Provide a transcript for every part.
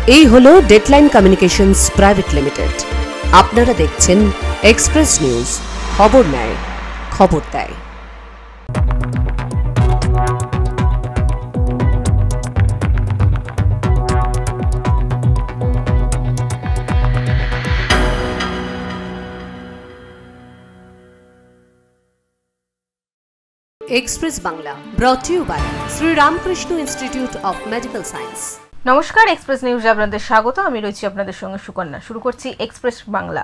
এই হলো deadline communications private limited. আপনারা দেখছেন এক্সপ্রেস নিউজ, খবর নেয়, খবর দেয়। Express Bangla brought to you by Shri Ramakrishna Institute of medical science. নমস্কার, এক্সপ্রেস নিউজে আপনাদের স্বাগত। আমি রয়েছি আপনাদের সঙ্গে সুকন্যা। শুরু করছি এক্সপ্রেস বাংলা।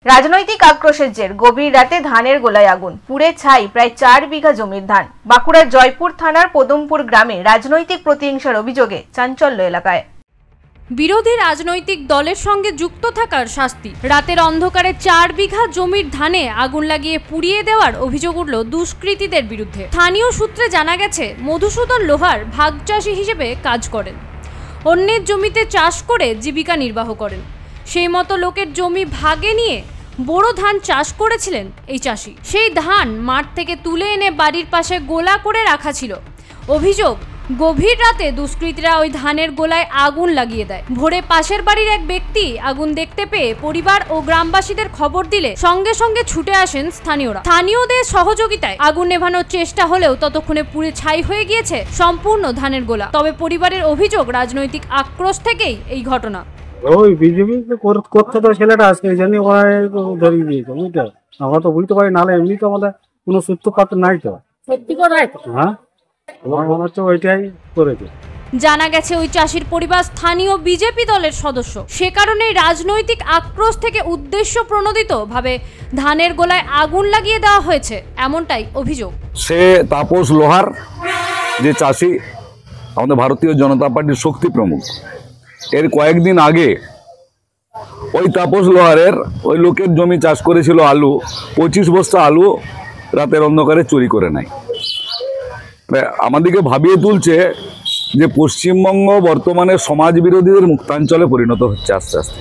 রাজনৈতিক আক্রোশের জের গভীর রাতে ধানের গোলায় আগুন, পুড়ে ছাই প্রায় 4 বিঘা জমির ধান। বাঁকুড়ার জয়পুর থানার পদমপুর গ্রামে রাজনৈতিক প্রতিহিংসার অভিযোগে চাঞ্চল্য এলাকায়। বিরোধী রাজনৈতিক দলের সঙ্গে যুক্ত থাকার শাস্তি। রাতের অন্ধকারে 4 বিঘা জমির ধানে আগুন লাগিয়ে পুড়িয়ে দেওয়ার অভিযোগ উঠল দুষ্কৃতীদের বিরুদ্ধে। স্থানীয় সূত্রে জানা গেছে, মধুসূদন লোহার ভাগ চাষি হিসেবে কাজ করেন, অন্যের জমিতে চাষ করে জীবিকা নির্বাহ করেন। সেই মতো লোকের জমি ভাগে নিয়ে বড় ধান চাষ করেছিলেন এই চাষি। সেই ধান মাঠ থেকে তুলে এনে বাড়ির পাশে গোলা করে রাখা ছিল। অভিযোগ, গভীর রাতে দুষ্কৃতীরা ওই ধানের গোলায় আগুন লাগিয়ে দেয়। ভোরে পাশের বাড়ির এক ব্যক্তি আগুন দেখতে পেয়ে পরিবার ও গ্রামবাসীদের খবর দিলে সঙ্গে সঙ্গে ছুটে আসেন স্থানীয়রা। স্থানীয়দের সহযোগিতায় আগুন নেভানোর চেষ্টা হলেও ততক্ষণে পুড়ে ছাই হয়ে গিয়েছে সম্পূর্ণ ধানের গোলা। তবে পরিবারের অভিযোগ, রাজনৈতিক আক্রোশ থেকেই এই ঘটনা। ওই বিজেপি করতে তো ছেলেটা আসছে, এই জন্য ওরা ধরিয়ে দিয়েছে, বুঝতে। আমরা তো বুঝতে পারি, নাহলে এমনি তো আমাদের কোনো সূত্রপাত নাই তো। হ্যাঁ, আমার মনে হচ্ছে ওইটাই করেছে। জানা গেছে, ওই চাষির পরিবার স্থানীয় বিজেপি দলের সদস্য। সে কারণে রাজনৈতিক আক্রোশ থেকে উদ্দেশ্য প্রণোদিত ভাবে ধানের গোলায় আগুন লাগিয়ে দেওয়া হয়েছে, এমনটাই অভিযোগ। সে তাপস লোহার, যে চাষি আমাদের ভারতীয় জনতা পার্টির শক্তি প্রমুখ। এর কয়েকদিন আগে ওই তাপস লোহারের ওই লোকের জমি চাষ করেছিল আলু, 25 বস্তা আলু রাতের অন্ধকারে চুরি করে নেয়। আমাদেরকে ভাবিয়ে তুলছে যে পশ্চিমবঙ্গ বর্তমানে সমাজ বিরোধীদের মুক্তাঞ্চলে পরিণত হচ্ছে আস্তে আস্তে।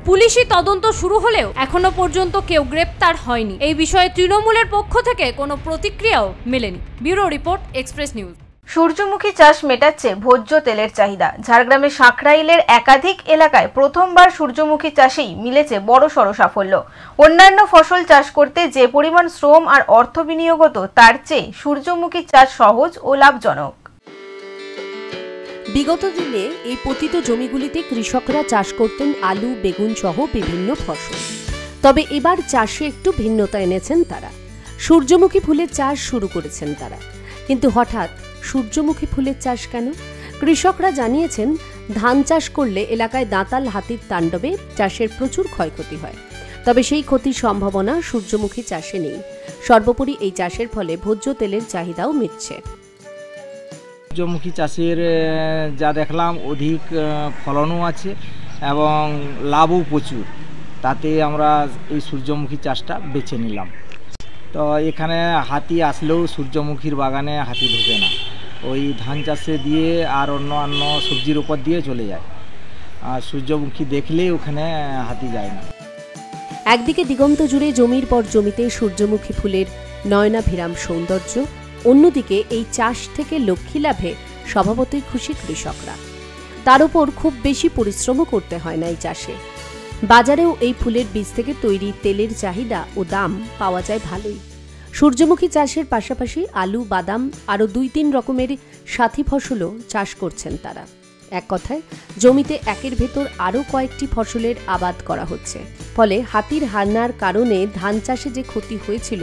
পুলিশি তদন্ত শুরু হলেও এখনো পর্যন্ত কেউ গ্রেপ্তার হয়নি। এই বিষয়ে তৃণমূলের পক্ষ থেকে কোনো প্রতিক্রিয়াও মেলেনি। Bureau report, Express news. সূর্যমুখী চাষ মেটাচ্ছে ভোজ্য তেলের চাহিদা। ঝাড়গ্রামের সাঁকরাইলের একাধিক এলাকায় প্রথমবার সূর্যমুখী চাষেই মিলেছে বড়সড় সাফল্য। অন্যান্য ফসল চাষ করতে যে পরিমাণ শ্রম আর অর্থ বিনিয়োগ হতো, তার চেয়ে সূর্যমুখী চাষ সহজ ও লাভজনক। বিগত দিনে এই পতিত জমিগুলিতে কৃষকরা চাষ করতেন আলু, বেগুন সহ বিভিন্ন ফসল। তবে এবার চাষে একটু ভিন্নতা এনেছেন তারা। সূর্যমুখী ফুলের চাষ শুরু করেছেন তারা। কিন্তু হঠাৎ সূর্যমুখী ফুলের চাষ কেন? কৃষকরা জানিয়েছেন, ধান চাষ করলে এলাকায় দাঁতাল হাতির তাণ্ডবে চাষের প্রচুর ক্ষয়ক্ষতি হয়। তবে সেই ক্ষতির সম্ভাবনা সূর্যমুখী চাষে নেই। সর্বোপরি এই চাষের ফলে ভোজ্য তেলের চাহিদাও মিটছে। সূর্যমুখী চাষের যা দেখলাম, অধিক ফলনও আছে এবং লাভও প্রচুর। তাতে আমরা এই সূর্যমুখী চাষটা বেছে নিলাম। তো এখানে হাতি আসলেও সূর্যমুখীর বাগানে হাতি ঢোকে না। ওই ধান চাষে দিয়ে আর অন্য সবজির উপর দিয়ে চলে যায়, আর সূর্যমুখী দেখলেই ওখানে হাতি যায় না। একদিকে দিগন্ত জুড়ে জমির পর জমিতে সূর্যমুখী ফুলের নয়নাভিরাম সৌন্দর্য, অন্যদিকে এই চাষ থেকে লক্ষ্মী লাভে স্বভাবতই খুশি কৃষকরা। তার উপর খুব বেশি পরিশ্রমও করতে হয় না এই চাষে। বাজারেও এই ফুলের বীজ থেকে তৈরি তেলের চাহিদা ও দাম পাওয়া যায় ভালোই। সূর্যমুখী চাষের পাশাপাশি আলু, বাদাম আরও 2-3 রকমের সাথী ফসলও চাষ করছেন তারা। এক কথায় জমিতে একের ভেতর আরও কয়েকটি ফসলের আবাদ করা হচ্ছে। ফলে হাতির হানার কারণে ধান চাষে যে ক্ষতি হয়েছিল,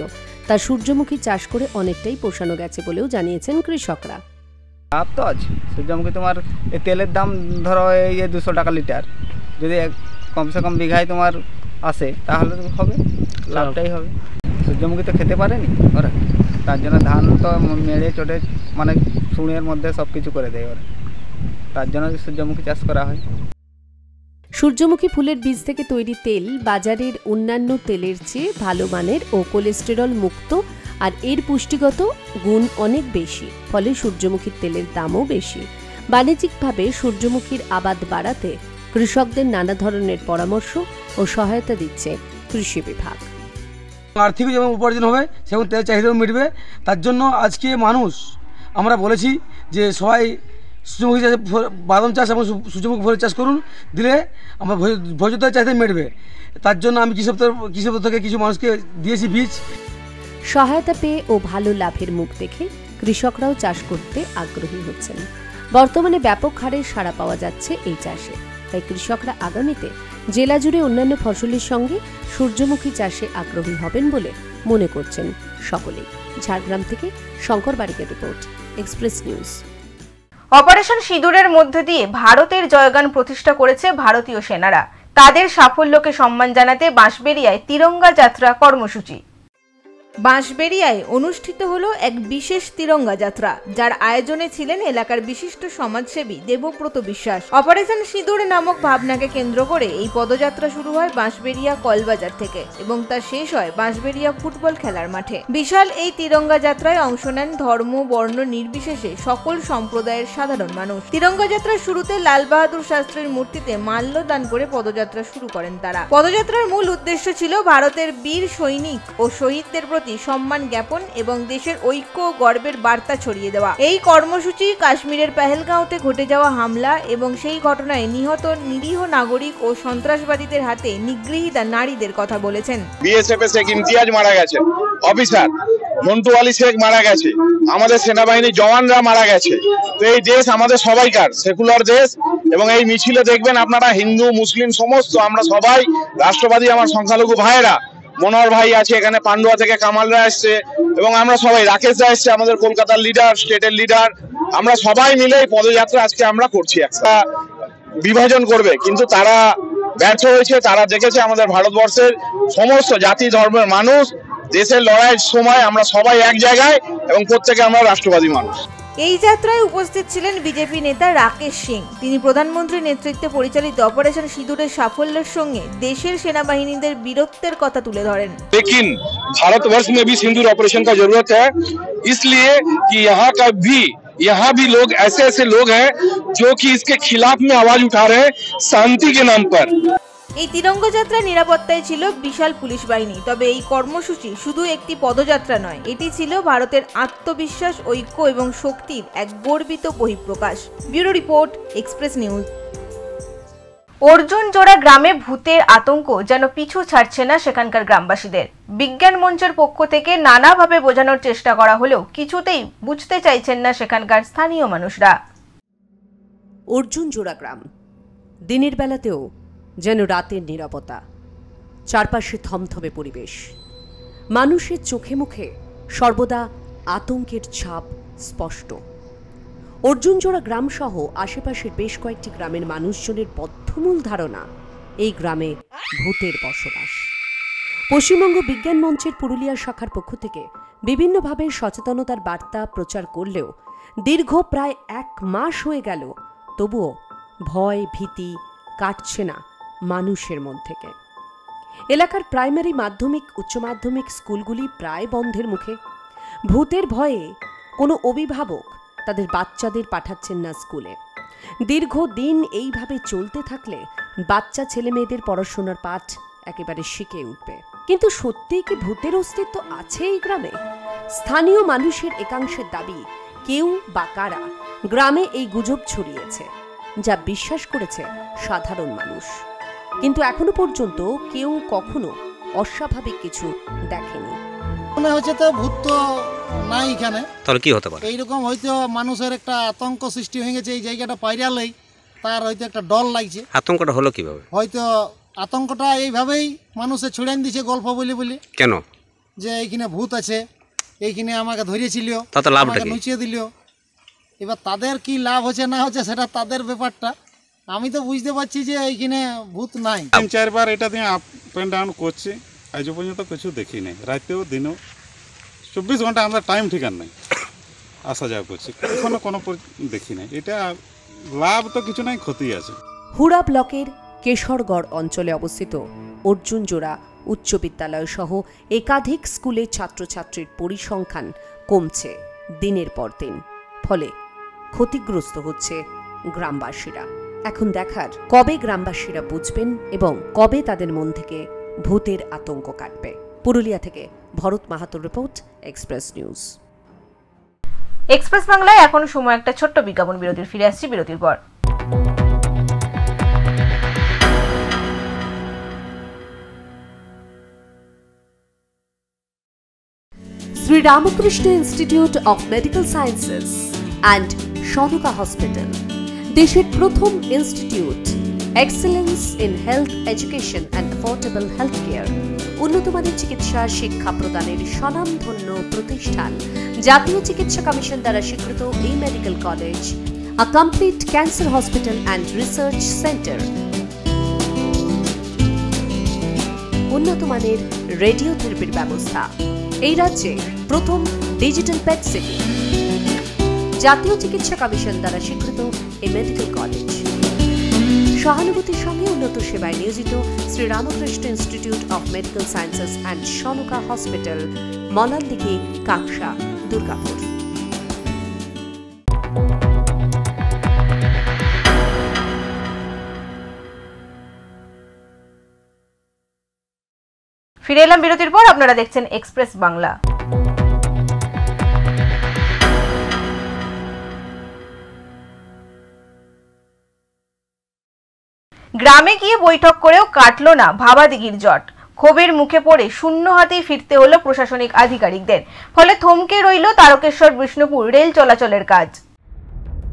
তা সূর্যমুখী চাষ করে অনেকটাই পোষানো গেছে বলেও জানিয়েছেন কৃষকরা। লাভ তো আছে সূর্যমুখী। তোমার এই তেলের দাম ধরো এই 200 টাকা লিটার, যদি কমসে কম বিঘায় তোমার আসে তাহলে হবে, লাভটাই হবে। সূর্যমুখী তো খেতে পারেনি ওরা, তার জন্য ধান তো মেড়ে চটে মানে শুঁড়ের মধ্যে সব কিছু করে দেয় ওরা, তার জন্য সূর্যমুখী চাষ করা হয়। সূর্যমুখী ফুলের বীজ থেকে তৈরি তেল বাজারের অন্যান্য তেলের চেয়ে ভালো মানের ও কোলেস্টেরল মুক্ত, আর এর পুষ্টিগত গুণ অনেক বেশি। ফলে সূর্যমুখীর তেলের দামও বেশি। বাণিজ্যিকভাবে সূর্যমুখীর আবাদ বাড়াতে কৃষকদের নানা ধরনের পরামর্শ ও সহায়তা দিচ্ছে কৃষি বিভাগ। আর্থিক যেমন উপার্জন হবে সেমন তেলের চাহিদাও মিটবে। তার জন্য আজকে মানুষ আমরা বলেছি যে সবাই সূর্যমুখী চাষ, বাদাম চাষ এবং সূর্যমুখী ফলের চাষ করুন, দিলে আমার ভোজ্য তেলের চাহিদা মিটবে। তার জন্য আমি কৃষক থেকে কিছু মানুষকে দিয়েছি বীজ। সহায়তা পেয়ে ও ভালো লাভের মুখ দেখে কৃষকরাও চাষ করতে আগ্রহী হচ্ছেন। বর্তমানে ব্যাপক হারে সাড়া পাওয়া যাচ্ছে এই চাষে, তাই কৃষকরা আগামীতে জেলা জুড়ে অন্যান্য ফসলের সঙ্গে সূর্যমুখী চাষে আগ্রহী হবেন বলে মনে করছেন সকলেই। ঝাড়গ্রাম থেকে শঙ্কর বারিকের রিপোর্ট, এক্সপ্রেস নিউজ। অপারেশন সিঁদুরের মধ্য দিয়ে ভারতের জয়গান প্রতিষ্ঠা করেছে ভারতীয় সেনারা। তাদের সাফল্যকে সম্মান জানাতে বাঁশবেড়িয়ায় তিরঙ্গা যাত্রা কর্মসূচি। বাঁশবেড়িয়ায় অনুষ্ঠিত হলো এক বিশেষ তিরঙ্গা যাত্রা, যার আয়োজনে ছিলেন এলাকার বিশিষ্ট সমাজসেবী দেবব্রত বিশ্বাস। অপারেশন সিঁদুর নামক ভাবনাকে কেন্দ্র করে এই পদযাত্রা শুরু হয় বাঁশবেড়িয়া কলবাজার থেকে এবং তা শেষ হয় বাঁশবেড়িয়া ফুটবল খেলার মাঠে। বিশাল এই তিরঙ্গা যাত্রায় অংশ নেন ধর্ম বর্ণ নির্বিশেষে সকল সম্প্রদায়ের সাধারণ মানুষ। তিরঙ্গা যাত্রার শুরুতে লাল বাহাদুর শাস্ত্রীর মূর্তিতে মাল্যদান করে পদযাত্রা শুরু করেন তারা। পদযাত্রার মূল উদ্দেশ্য ছিল ভারতের বীর সৈনিক ও শহীদদের সম্মান জ্ঞাপন এবং দেশের ঐক্য ও গর্বের বার্তা ছড়িয়ে দেওয়া। এই কর্মসূচি কাশ্মীরের পেহেলগাঁওতে ঘটে যাওয়া হামলা এবং সেই ঘটনায় নিহত নিরীহ নাগরিক ও সন্ত্রাসবাদীদের হাতে নিগৃহীতা নারীদের কথা বলেছেন। বিএসএফ এর শেখ ইমতিয়াজ মারা গেছে, অফিসার মন্টু আলী শেখ মারা গেছে, আমাদের সেনাবাহিনীর জওয়ানরা মারা গেছে। তো এই দেশ আমাদের সবাইকার, সেকুলার দেশ, এবং এই মিছিলে দেখবেন আপনারা হিন্দু মুসলিম সমস্ত আমরা সবাই রাষ্ট্রবাদী। আমার সংখ্যালঘু ভাইয়েরা, মনোহর ভাই আছে এখানে, পান্ডুয়া থেকে কামালরা আসছে, এবং আমরা সবাই, রাকেশ দা আসছে আমাদের কলকাতার লিডার, স্টেটের লিডার, আমরা সবাই মিলে এই পদযাত্রা আজকে আমরা করছি। একটা বিভাজন করবে কিন্তু তারা ব্যর্থ হয়েছে। তারা দেখেছে আমাদের ভারতবর্ষের সমস্ত জাতি ধর্মের মানুষ দেশের লড়াইয়ের সময় আমরা সবাই এক জায়গায় এবং প্রত্যেকে আমরা রাষ্ট্রবাদী মানুষ। এই যাত্রায় উপস্থিত ছিলেন বিজেপি নেতা রাকেশ সিং। তিনি প্রধানমন্ত্রীর নেতৃত্বে পরিচালিত অপারেশন সিঁদুরের সাফল্যের সঙ্গে দেশের সেনাবাহিনীদের বীরত্বের কথা তুলে ধরেন। लेकिन भारतवर्ष में भी सिंदूर ऑपरेशन का जरूरत है, इसलिए कि यहाँ भी लोग ऐसे लोग हैं जो कि इसके खिलाफ में आवाज उठा रहे हैं शांति के नाम पर। এই তিরঙ্গা যাত্রা নিরাপত্তায় ছিল বিশাল পুলিশ বাহিনী। তবে এই কর্মসূচি শুধু একটি পদযাত্রা নয়, এটি ছিল ভারতের আত্মবিশ্বাস, ঐক্য এবং শক্তির এক গর্বিত বহিঃপ্রকাশ। Bureau report, Express News. Arjunjora গ্রামে ভূতের আতঙ্ক যেন পিছু ছাড়ছে না সেখানকার গ্রামবাসীদের। বিজ্ঞান মঞ্চের পক্ষ থেকে নানাভাবে বোঝানোর চেষ্টা করা হলেও কিছুতেই বুঝতে চাইছেন না সেখানকার স্থানীয় মানুষরা। অর্জুনজোড়া গ্রাম দিনের বেলাতেও যেন রাতের নীরবতা, চারপাশে থমথমে পরিবেশ, মানুষের চোখে মুখে সর্বদা আতঙ্কের ছাপ স্পষ্ট। অর্জুনজোড়া গ্রাম সহ আশেপাশের বেশ কয়েকটি গ্রামের মানুষজনের বদ্ধমূল ধারণা এই গ্রামে ভূতের বসবাস। পশ্চিমবঙ্গ বিজ্ঞান মঞ্চের পুরুলিয়া শাখার পক্ষ থেকে বিভিন্নভাবে সচেতনতার বার্তা প্রচার করলেও দীর্ঘ প্রায় 1 মাস হয়ে গেল, তবুও ভয় ভীতি কাটছে না মানুষের মন থেকে। এলাকার প্রাইমারি, মাধ্যমিক, উচ্চ মাধ্যমিক স্কুলগুলি প্রায় বন্ধের মুখে। ভূতের ভয়ে কোনো অভিভাবক তাদের বাচ্চাদের পাঠাচ্ছেন না স্কুলে। দীর্ঘদিন এইভাবে চলতে থাকলে বাচ্চা ছেলে মেয়েদের পড়াশোনার পাঠ একেবারে শিখে উঠবে। কিন্তু সত্যিই কি ভূতের অস্তিত্ব আছে এই গ্রামে? স্থানীয় মানুষের একাংশের দাবি, কেউ বা কারা গ্রামে এই গুজব ছড়িয়েছে, যা বিশ্বাস করেছে সাধারণ মানুষ। কিন্তু এখনো পর্যন্ত কেউ কখনো অস্বাভাবিক কিছু দেখেনি। মনে হচ্ছে তো ভূত তো নাই এখানে, তাহলে কি হতে পারে? এইরকম হয়তো মানুষের একটা আতঙ্ক সৃষ্টি হয়ে গেছে। এই জায়গাটা পাইরালেই তার হয়তো একটা ডর লাগছে। আতঙ্কটা হলো কিভাবে? হয়তো আতঙ্কটা এইভাবেই মানুষে ছড়ান দিছে গল্প বলে বলে। কেন? যে এইখানে ভূত আছে, এইখানে আমাকে ধরেছিল, তাতে লাভটা কি? নুচিয়ে দিল। এবার তাদের কি লাভ হচ্ছে না হচ্ছে সেটা তাদের ব্যাপারটা। আমি তো বুঝতে পারছি যে এইখানে ভূত নাই। 3-4 বার এটা দিয়ে আপ এন্ড ডাউন করছে, আজ পর্যন্ত কিছু দেখি নাই। রাতেও দিনও 24 ঘন্টা আমরা টাইম ঠিকান নাই, আসা যাওয়া করছি, কখনো কোনো দেখি নাই। এটা লাভ তো কিছু নাই, ক্ষতি আছে। হুড়া ব্লকের কেশরগড় অঞ্চলে অবস্থিত অর্জুনজোড়া উচ্চ বিদ্যালয় সহ একাধিক স্কুলে ছাত্রছাত্রীর পরিসংখ্যান কমছে দিনের পর দিন। ফলে ক্ষতিগ্রস্ত হচ্ছে গ্রামবাসীরা। এখন দেখার কবে গ্রামবাসীরা বুঝবেন এবং কবে তাদের মন থেকে ভূতের আতঙ্ক কাটবে। পুরুলিয়া থেকে ভরত মাহাতোর রিপোর্ট, এক্সপ্রেস নিউজ। এক্সপ্রেস বাংলায় এখন সময় একটা ছোট্ট বিজ্ঞাপন বিরতির। ফিরে আসছি বিরতির পর। Sri Ramakrishna Institute of Medical Sciences and Shanuka Hospital, দেশের প্রথম institute, excellence in health education and affordable health care, উন্নতমানের চিকিৎসা শিক্ষা প্রদানের স্বনামধন্য প্রতিষ্ঠান, জাতীয় চিকিৎসা কমিশন দ্বারা স্বীকৃত এই medical college, a complete cancer hospital and research centre, উন্নতমানের রেডিওথেরাপির ব্যবস্থা, এই রাজ্যে প্রথম ডিজিটাল পেট সিটি, জাতীয় চিকিৎসা কমিশন দ্বারা স্বীকৃত এই মেডিকেল কলেজ, সহানুভূতির সঙ্গে উন্নত সেবায় নিয়োজিত Shri Ramakrishna Institute of Medical Sciences and Shanuka Hospital, Malandighi, Kaksa, Durgapur. ফিরে এলাম বিরতির পর। আপনারা দেখছেন এক্সপ্রেস বাংলা। গ্রামে গিয়ে বৈঠক করেও কাটল না ভাবাদিঘির জট। ক্ষোভের মুখে পড়ে শূন্য হাতেই ফিরতে হলো প্রশাসনিক আধিকারিকদের। ফলে থমকে রইল তারকেশ্বর বিষ্ণুপুর রেল চলাচলের কাজ।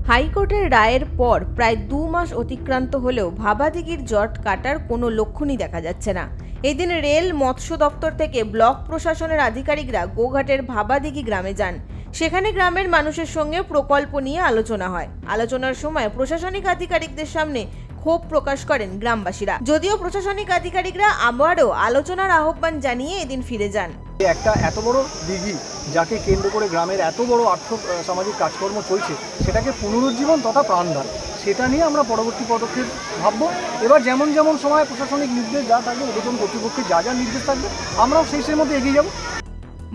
হাইকোর্টের রায়ের পর প্রায় 2 মাস অতিক্রান্ত হলেও ভাবাদিঘির জট কাটার কোনো লক্ষণই দেখা যাচ্ছে না। এদিন রেল মৎস্য দপ্তর থেকে ব্লক প্রশাসনের আধিকারিকরা গোঘাটের ভাবাদিঘি গ্রামে যান। সেখানে গ্রামের মানুষের সঙ্গে প্রকল্প নিয়ে আলোচনা হয়। আলোচনার সময় প্রশাসনিক আধিকারিকদের সামনে ক্ষোভ প্রকাশ করেন গ্রামবাসীরা। যদিও প্রশাসনিক আধিকারিকরা আবারও আলোচনার আহ্বান জানিয়ে এদিন ফিরে যান। একটা এত বড় দিঘি যাকে কেন্দ্র করে গ্রামের এত বড় আর্থ সামাজিক কাজকর্ম চলছে, সেটাকে পুনরুজ্জীবন তথা প্রাণদান, সেটা নিয়ে আমরা পরবর্তী পদক্ষেপ ভাববো। এবার যেমন যেমন সময় প্রশাসনিক নির্দেশ যা থাকবে, ঊর্ধ্বতন কর্তৃপক্ষের যা যা নির্দেশ থাকবে, আমরাও সেই মধ্যে এগিয়ে যাব।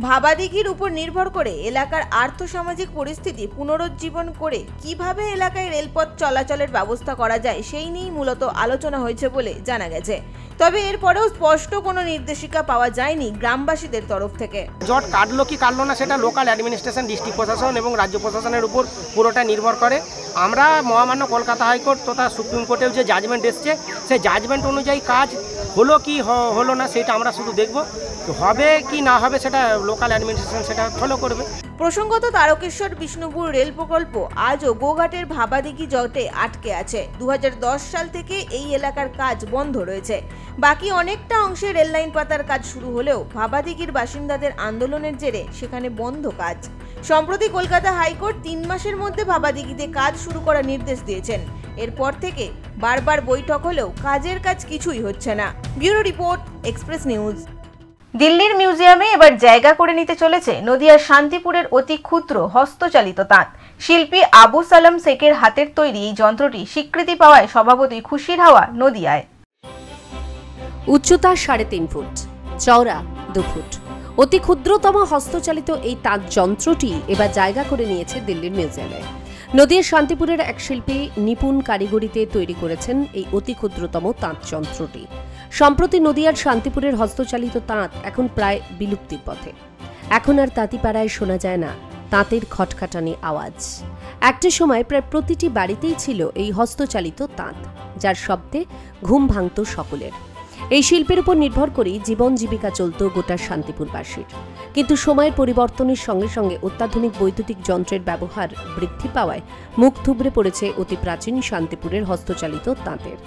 ভাবাদিঘির উপর নির্ভর করে এলাকার আর্থসামাজিক পরিস্থিতি পুনরুজ্জীবন করে কিভাবে এলাকায় রেলপথ চলাচলের ব্যবস্থা করা যায় সেই নিয়েই মূলত আলোচনা হয়েছে বলে জানা গেছে। তবে এরপরেও স্পষ্ট কোনো নির্দেশিকা পাওয়া যায়নি গ্রামবাসীদের তরফ থেকে। জট কাটলো কি কাটলো না সেটা লোকাল অ্যাডমিনিস্ট্রেশন, ডিস্ট্রিক্ট প্রশাসন এবং রাজ্য প্রশাসনের উপর পুরোটা নির্ভর করে। আমরা মহামান্য কলকাতা হাইকোর্ট তথা সুপ্রিম কোর্টেও যে জাজমেন্ট এসছে, সেই জাজমেন্ট অনুযায়ী কাজ হলো কি হলো না সেটা আমরা শুধু দেখব। হবে কি না হবে সেটা লোকাল অ্যাডমিনিস্ট্রেশন সেটা ফলো করবে। প্রসঙ্গত তারকেশ্বর বিষ্ণুপুর রেল প্রকল্প আজও গোঘাটের ভাবাদিঘি জটে আটকে আছে। 2010 সাল থেকে এই এলাকার কাজ বন্ধ রয়েছে। বাকি অনেকটা অংশে রেল লাইন পাতার কাজ শুরু হলেও ভাবাদিঘির বাসিন্দাদের আন্দোলনের জেরে সেখানে বন্ধ কাজ। সম্প্রতি কলকাতা হাইকোর্ট 3 মাসের মধ্যে ভাবাদিঘিতে কাজ শুরু করার নির্দেশ দিয়েছেন। এরপর থেকে বারবার বৈঠক হলেও কাজের কাজ কিছুই হচ্ছে না। Bureau report, Express news. দিল্লির মিউজিয়ামে এবার জায়গা করে নিতে চলেছে নদিয়ার শান্তিপুরের অতি ক্ষুদ্র হস্তচালিত তাঁত। শিল্পী আবু সালাম শেখের হাতের তৈরি এই যন্ত্রটি স্বীকৃতি পাওয়ায় স্বভাবতই খুশির হাওয়া নদিয়ায়। উচ্চতা 3.5 ফুট, চওড়া 2 ফুট, অতি ক্ষুদ্রতম হস্তচালিত এই তাঁত যন্ত্রটি এবার জায়গা করে নিয়েছে দিল্লির মিউজিয়ামে। নদিয়ার শান্তিপুরের এক শিল্পী নিপুণ কারিগরিতে তৈরি করেছেন এই অতি ক্ষুদ্রতম তাঁত যন্ত্রটি। সম্প্রতি নদিয়ার শান্তিপুরের হস্তচালিত তাঁত এখন প্রায় বিলুপ্তির পথে। এখন আর তাঁতিপাড়ায় শোনা যায় না তাঁতের খটখাটানি আওয়াজ। একটা সময় প্রায় প্রতিটি বাড়িতেই ছিল এই হস্তচালিত তাঁত, যার শব্দে ঘুম ভাঙত সকলের। এই শিল্পের উপর নির্ভর করেই জীবন জীবিকা চলত গোটা শান্তিপুরবাসীর। কিন্তু সময়ের পরিবর্তনের সঙ্গে সঙ্গে অত্যাধুনিক বৈদ্যুতিক যন্ত্রের ব্যবহার বৃদ্ধি পাওয়ায় মুখ থুবড়ে পড়েছে অতি প্রাচীন শান্তিপুরের হস্তচালিত তাঁতের।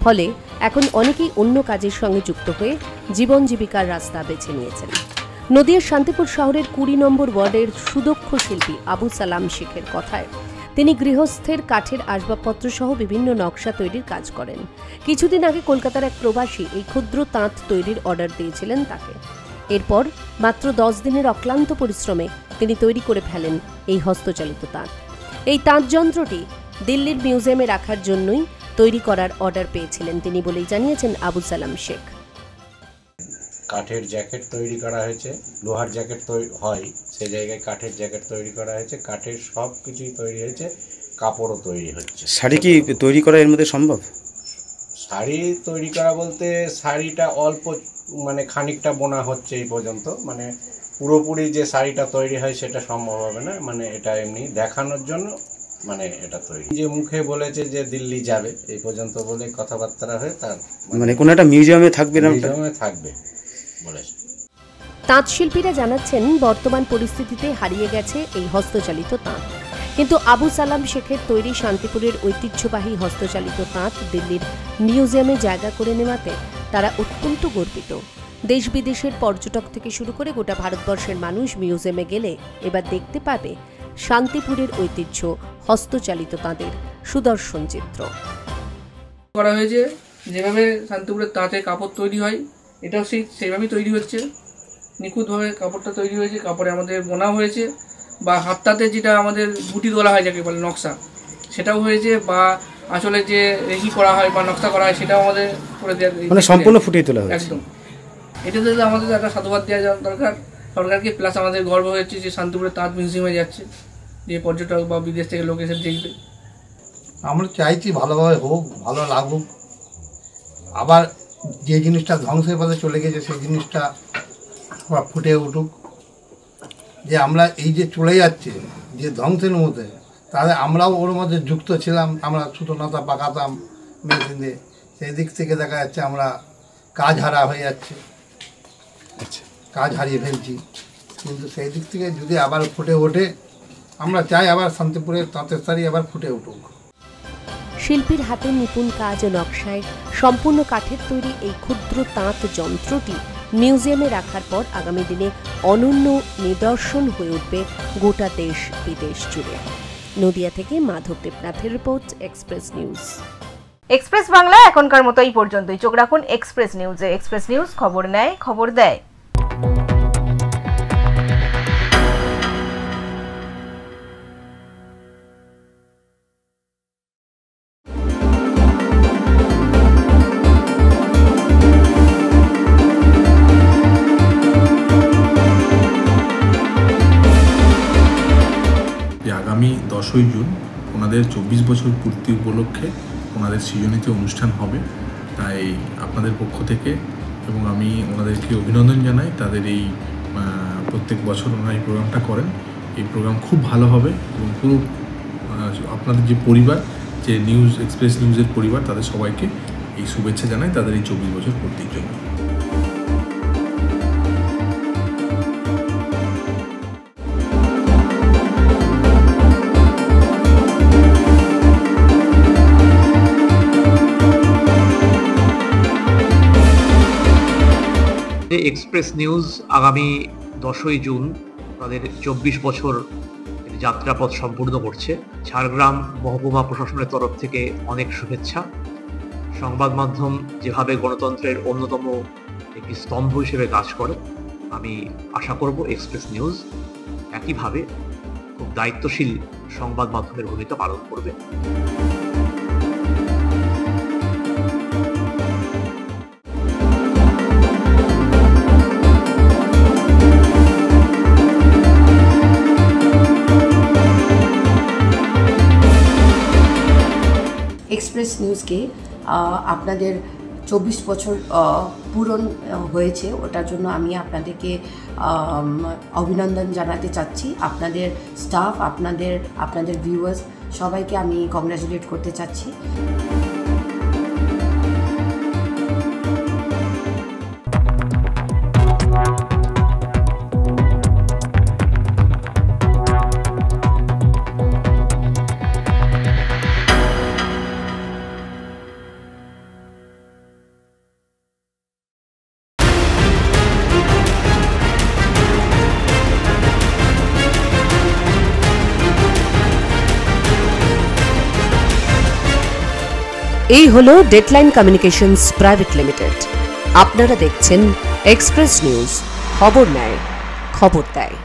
ফলে এখন অনেকেই অন্য কাজের সঙ্গে যুক্ত হয়ে জীবন জীবিকার রাস্তা বেছে নিয়েছেন। নদিয়ার শান্তিপুর শহরের 20 নম্বর ওয়ার্ডের সুদক্ষ শিল্পী আবু সালাম শেখের কথায় তিনি গৃহস্থের কাঠের আসবাবপত্র সহ বিভিন্ন নকশা তৈরির কাজ করেন। কিছুদিন আগে কলকাতার এক প্রবাসী এই ক্ষুদ্র তাঁত তৈরির অর্ডার দিয়েছিলেন তাকে। এরপর মাত্র 10 দিনের অক্লান্ত পরিশ্রমে তিনি তৈরি করে ফেলেন এই হস্তচালিত তাঁত। এই তাঁত যন্ত্রটি দিল্লির মিউজিয়ামে রাখার জন্যই তৈরি করার অর্ডার পেয়েছিলেন তিনি বলেই জানিয়েছেন আবু সালাম শেখ। কাঠের জ্যাকেট তৈরি করা হয়েছে, লোহার জ্যাকেট হয় সেই জায়গায় কাঠের জ্যাকেট তৈরি করা হয়েছে, কাঠের সব কিছুই তৈরি হয়েছে, কাপড়ও তৈরি হচ্ছে। শাড়ি কি তৈরি করা এর মধ্যে সম্ভব? শাড়ি তৈরি করা বলতে শাড়িটা অল্প মানে খানিকটা বোনা হচ্ছে এই পর্যন্ত, মানে পুরোপুরি যে শাড়িটা তৈরি হয় সেটা সম্ভব হবে না, মানে এটা এমনি দেখানোর জন্য মানে এটা তৈরি। যে মুখে বলেছে যে দিল্লি যাবে এই পর্যন্ত বলে কথাবার্তা হয়ে তার মানে কোনো একটা মিউজিয়ামে থাকবে না, মিউজিয়ামে থাকবে বলেছে। তাঁত শিল্পীরা জানাচ্ছেন বর্তমান পরিস্থিতিতে হারিয়ে গেছে এই হস্তচালিত তাঁত, কিন্তু আবু সালাম শেখের তৈরি শান্তিপুরের ঐতিহ্যবাহী হস্তচালিত তাঁত দিল্লির মিউজিয়ামে জায়গা করে নেওয়াতে তারা অত্যন্ত গর্বিত। দেশ বিদেশের পর্যটক থেকে শুরু করে গোটা ভারতবর্ষের মানুষ মিউজিয়ামে গেলে এবার দেখতে পাবে শান্তিপুরের ঐতিহ্য হস্তচালিত তাঁতের সুদর্শন চিত্র করা হয়েছে। যেভাবে শান্তিপুরের তাঁতে কাপড় তৈরি হয় এটাও সেইভাবেই তৈরি হচ্ছে, নিখুঁতভাবে কাপড়টা তৈরি হয়েছে, কাপড়ে আমাদের বোনা হয়েছে, বা হাতটাতে যেটা আমাদের বুটি তোলা হয় যাকে বলে নকশা সেটাও হয়েছে, বা আসলে যে রেখি করা হয় বা নকশা করা হয় সেটাও আমাদের করে দেওয়া, মানে সম্পূর্ণ ফুটিয়ে তোলা হয়েছে। একদম এটাতে আমাদের একটা সাধুবাদ দেওয়া দরকার সরকারকে, প্লাস আমাদের গর্ব হয়েছে যে শান্তিপুরের তাঁত মিউজিয়ামে যাচ্ছে, যে পর্যটক বা বিদেশ থেকে লোক এসে দেখবে। আমরা চাইছি ভালোভাবে হোক, ভালো লাগুক, আবার যে জিনিসটা ধ্বংসের পথে চলে গেছে সেই জিনিসটা ফুটে উঠুক, যে আমরা এই যে চলে যাচ্ছে যে ধ্বংসের মধ্যে তাহলে আমরাও ওর মধ্যে যুক্ত ছিলাম, আমরা সুতোনাতা পাকাতাম মেশিন দিয়ে, সেই দিক থেকে দেখা যাচ্ছে আমরা কাজ হারা হয়ে যাচ্ছে, কাজ হারিয়ে ফেলছি, কিন্তু সেই দিক থেকে যদি আবার ফুটে ওঠে আমরা চাই আবার শান্তিপুরের তাঁতের শাড়ি আবার ফুটে উঠুক। শিল্পীর হাতে নিপুণ কাজ ও নকশায় সম্পূর্ণ কাঠের তৈরি এই ক্ষুদ্র তাঁত যন্ত্রটি মিউজিয়ামে রাখার পর আগামী দিনে অনন্য নিদর্শন হয়ে উঠবে গোটা দেশ বিদেশ জুড়ে। নদিয়া থেকে মাধব দেবনাথের report, Express News. Express Bangla এখনকার মতো এই পর্যন্তই। চোখ রাখুন এক্সপ্রেস নিউজে। এক্সপ্রেস নিউজ, খবর নেয়, খবর দেয়। আগামী 10ই জুন ওনাদের 24 বছর পূর্তি উপলক্ষে ওনাদের সৃজনীতি অনুষ্ঠান হবে, তাই আপনাদের পক্ষ থেকে এবং আমি ওনাদেরকে অভিনন্দন জানাই। তাদের এই প্রত্যেক বছর ওনারা এই প্রোগ্রামটা করেন, এই প্রোগ্রাম খুব ভালো হবে এবং পুরো আপনাদের যে পরিবার, যে নিউজ এক্সপ্রেস নিউজের পরিবার, তাদের সবাইকে এই শুভেচ্ছা জানাই তাদের এই 24 বছর পূর্তির জন্য। এক্সপ্রেস নিউজ আগামী 10ই জুন তাদের 24 বছর যাত্রাপথ সম্পূর্ণ করছে। ঝাড়গ্রাম মহকুমা প্রশাসনের তরফ থেকে অনেক শুভেচ্ছা। সংবাদ মাধ্যম যেভাবে গণতন্ত্রের অন্যতম একটি স্তম্ভ হিসেবে কাজ করে, আমি আশা করব এক্সপ্রেস নিউজ একইভাবে খুব দায়িত্বশীল সংবাদ মাধ্যমের ভূমিকা পালন করবে। এক্সপ্রেস নিউজকে আপনাদের 24 বছর পূরণ হয়েছে, ওটার জন্য আমি আপনাদেরকে অভিনন্দন জানাতে চাচ্ছি। আপনাদের স্টাফ, আপনাদের ভিউয়ার্স সবাইকে আমি কংগ্রাচুলেট করতে চাচ্ছি। এই হলো ডেডলাইন কমিউনিকেশনস প্রাইভেট লিমিটেড। আপনারা দেখছেন এক্সপ্রেস নিউজ, খবর নেয়, খবর দেয়।